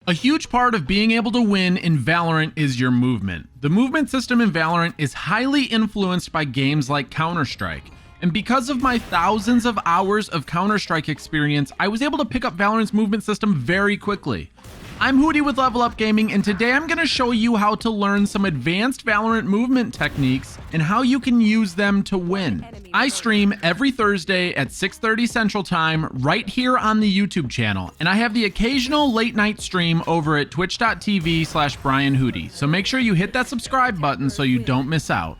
A huge part of being able to win in Valorant is your movement. The movement system in Valorant is highly influenced by games like Counter-Strike. And because of my thousands of hours of Counter-Strike experience, I was able to pick up Valorant's movement system very quickly. I'm Hootie with Level Up Gaming, and today I'm going to show you how to learn some advanced Valorant movement techniques and how you can use them to win. I stream every Thursday at 6:30 Central Time right here on the YouTube channel, and I have the occasional late night stream over at twitch.tv/BrianHootie, so make sure you hit that subscribe button so you don't miss out.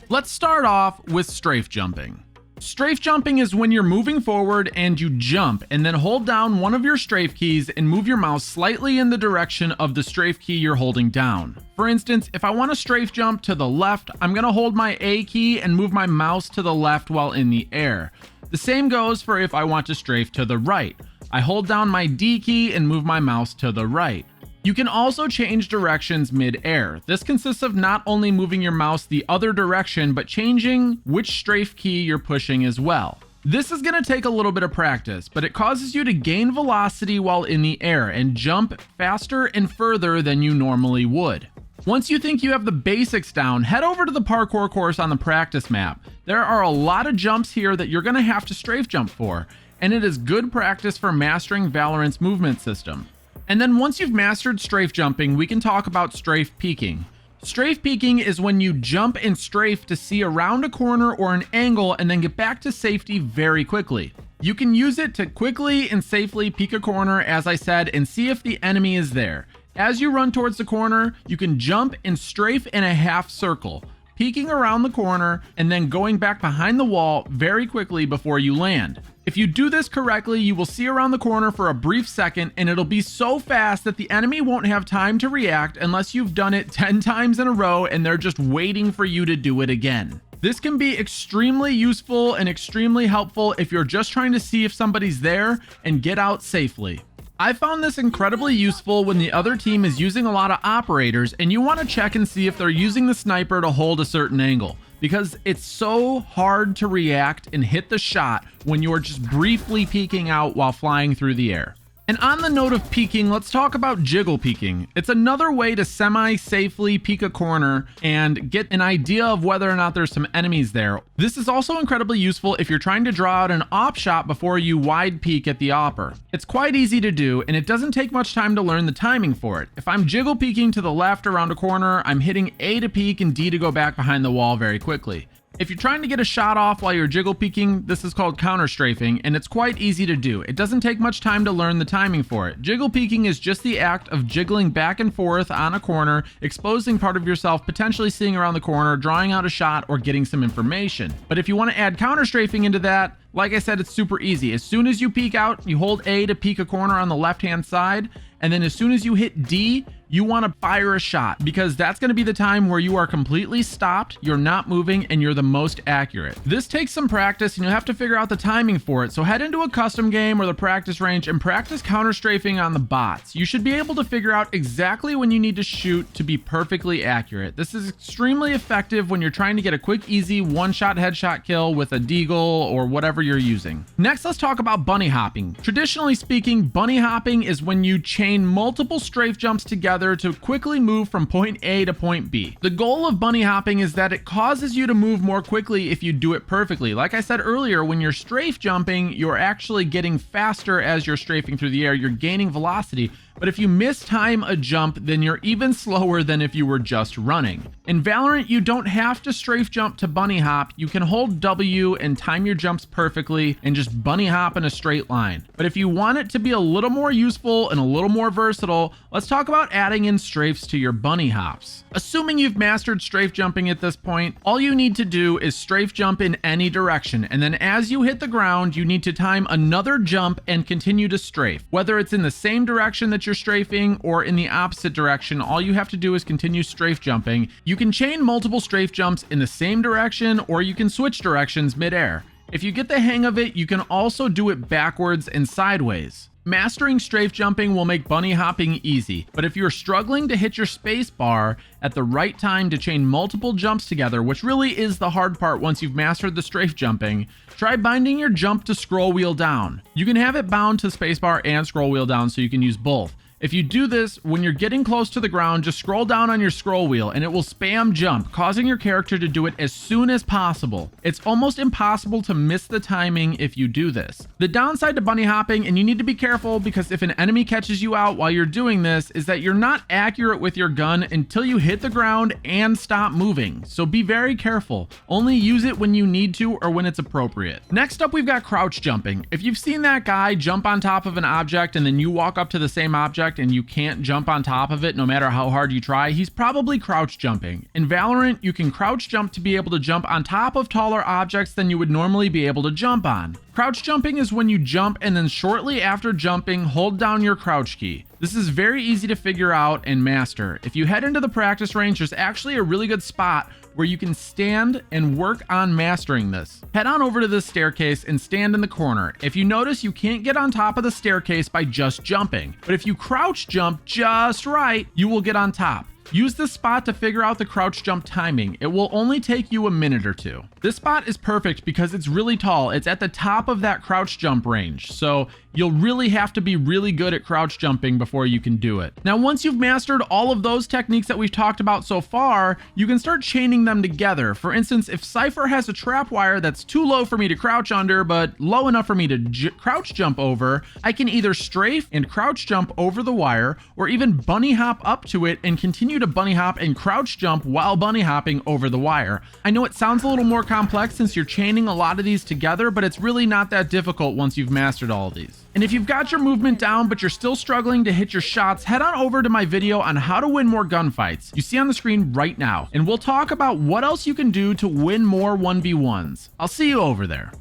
Let's start off with strafe jumping. Strafe jumping is when you're moving forward and you jump and then hold down one of your strafe keys and move your mouse slightly in the direction of the strafe key you're holding down. For instance, if I want to strafe jump to the left, I'm going to hold my A key and move my mouse to the left while in the air. The same goes for if I want to strafe to the right. I hold down my D key and move my mouse to the right. You can also change directions mid-air. This consists of not only moving your mouse the other direction, but changing which strafe key you're pushing as well. This is going to take a little bit of practice, but it causes you to gain velocity while in the air and jump faster and further than you normally would. Once you think you have the basics down, head over to the parkour course on the practice map. There are a lot of jumps here that you're going to have to strafe jump for, and it is good practice for mastering Valorant's movement system. And then once you've mastered strafe jumping, we can talk about strafe peeking. Strafe peeking is when you jump and strafe to see around a corner or an angle and then get back to safety very quickly. You can use it to quickly and safely peek a corner, as I said, and see if the enemy is there. As you run towards the corner, you can jump and strafe in a half circle, peeking around the corner and then going back behind the wall very quickly before you land. If you do this correctly, you will see around the corner for a brief second, and it'll be so fast that the enemy won't have time to react unless you've done it 10 times in a row and they're just waiting for you to do it again. This can be extremely useful and extremely helpful if you're just trying to see if somebody's there and get out safely. I found this incredibly useful when the other team is using a lot of operators and you want to check and see if they're using the sniper to hold a certain angle, because it's so hard to react and hit the shot when you're just briefly peeking out while flying through the air. And on the note of peeking, let's talk about jiggle peeking. It's another way to semi-safely peek a corner and get an idea of whether or not there's some enemies there. This is also incredibly useful if you're trying to draw out an op shot before you wide peek at the opper. It's quite easy to do, and it doesn't take much time to learn the timing for it. If I'm jiggle peeking to the left around a corner, I'm hitting A to peek and D to go back behind the wall very quickly. If you're trying to get a shot off while you're jiggle peeking, this is called counter strafing, and it's quite easy to do. It doesn't take much time to learn the timing for it. Jiggle peeking is just the act of jiggling back and forth on a corner, exposing part of yourself, potentially seeing around the corner, drawing out a shot, or getting some information. But if you want to add counter strafing into that, like I said, it's super easy. As soon as you peek out, you hold A to peek a corner on the left-hand side, and then as soon as you hit D, you want to fire a shot, because that's going to be the time where you are completely stopped, you're not moving, and you're the most accurate. This takes some practice, and you'll have to figure out the timing for it, so head into a custom game or the practice range and practice counter strafing on the bots. You should be able to figure out exactly when you need to shoot to be perfectly accurate. This is extremely effective when you're trying to get a quick, easy one-shot headshot kill with a deagle or whatever you're using. Next, let's talk about bunny hopping. Traditionally speaking, bunny hopping is when you chain multiple strafe jumps together to quickly move from point A to point B. The goal of bunny hopping is that it causes you to move more quickly if you do it perfectly. Like I said earlier, when you're strafe jumping, you're actually getting faster as you're strafing through the air. You're gaining velocity. But if you mistime a jump, then you're even slower than if you were just running. In Valorant, you don't have to strafe jump to bunny hop. You can hold W and time your jumps perfectly and just bunny hop in a straight line. But if you want it to be a little more useful and a little more versatile, let's talk about adding in strafes to your bunny hops. Assuming you've mastered strafe jumping at this point, all you need to do is strafe jump in any direction, and then as you hit the ground, you need to time another jump and continue to strafe. Whether it's in the same direction that you're strafing or in the opposite direction, all you have to do is continue strafe jumping. You can chain multiple strafe jumps in the same direction, or you can switch directions mid-air. If you get the hang of it, you can also do it backwards and sideways. Mastering strafe jumping will make bunny hopping easy, but if you're struggling to hit your space bar at the right time to chain multiple jumps together, which really is the hard part once you've mastered the strafe jumping, try binding your jump to scroll wheel down. You can have it bound to spacebar and scroll wheel down so you can use both. If you do this, when you're getting close to the ground, just scroll down on your scroll wheel and it will spam jump, causing your character to do it as soon as possible. It's almost impossible to miss the timing if you do this. The downside to bunny hopping, and you need to be careful because if an enemy catches you out while you're doing this, is that you're not accurate with your gun until you hit the ground and stop moving. So be very careful. Only use it when you need to or when it's appropriate. Next up, we've got crouch jumping. If you've seen that guy jump on top of an object and then you walk up to the same object and you can't jump on top of it no matter how hard you try, he's probably crouch jumping. In Valorant, you can crouch jump to be able to jump on top of taller objects than you would normally be able to jump on. Crouch jumping is when you jump and then shortly after jumping, hold down your crouch key. This is very easy to figure out and master. If you head into the practice range, there's actually a really good spot where you can stand and work on mastering this. Head on over to this staircase and stand in the corner. If you notice, you can't get on top of the staircase by just jumping, but if you crouch jump just right, you will get on top. Use this spot to figure out the crouch jump timing. It will only take you a minute or two. This spot is perfect because it's really tall. It's at the top of that crouch jump range. So you'll really have to be really good at crouch jumping before you can do it. Now, once you've mastered all of those techniques that we've talked about so far, you can start chaining them together. For instance, if Cypher has a trap wire that's too low for me to crouch under, but low enough for me to crouch jump over, I can either strafe and crouch jump over the wire, or even bunny hop up to it and continue to bunny hop and crouch jump while bunny hopping over the wire. I know it sounds a little more complex since you're chaining a lot of these together, but it's really not that difficult once you've mastered all of these. And if you've got your movement down, but you're still struggling to hit your shots, head on over to my video on how to win more gunfights. You see on the screen right now, and we'll talk about what else you can do to win more 1v1s. I'll see you over there.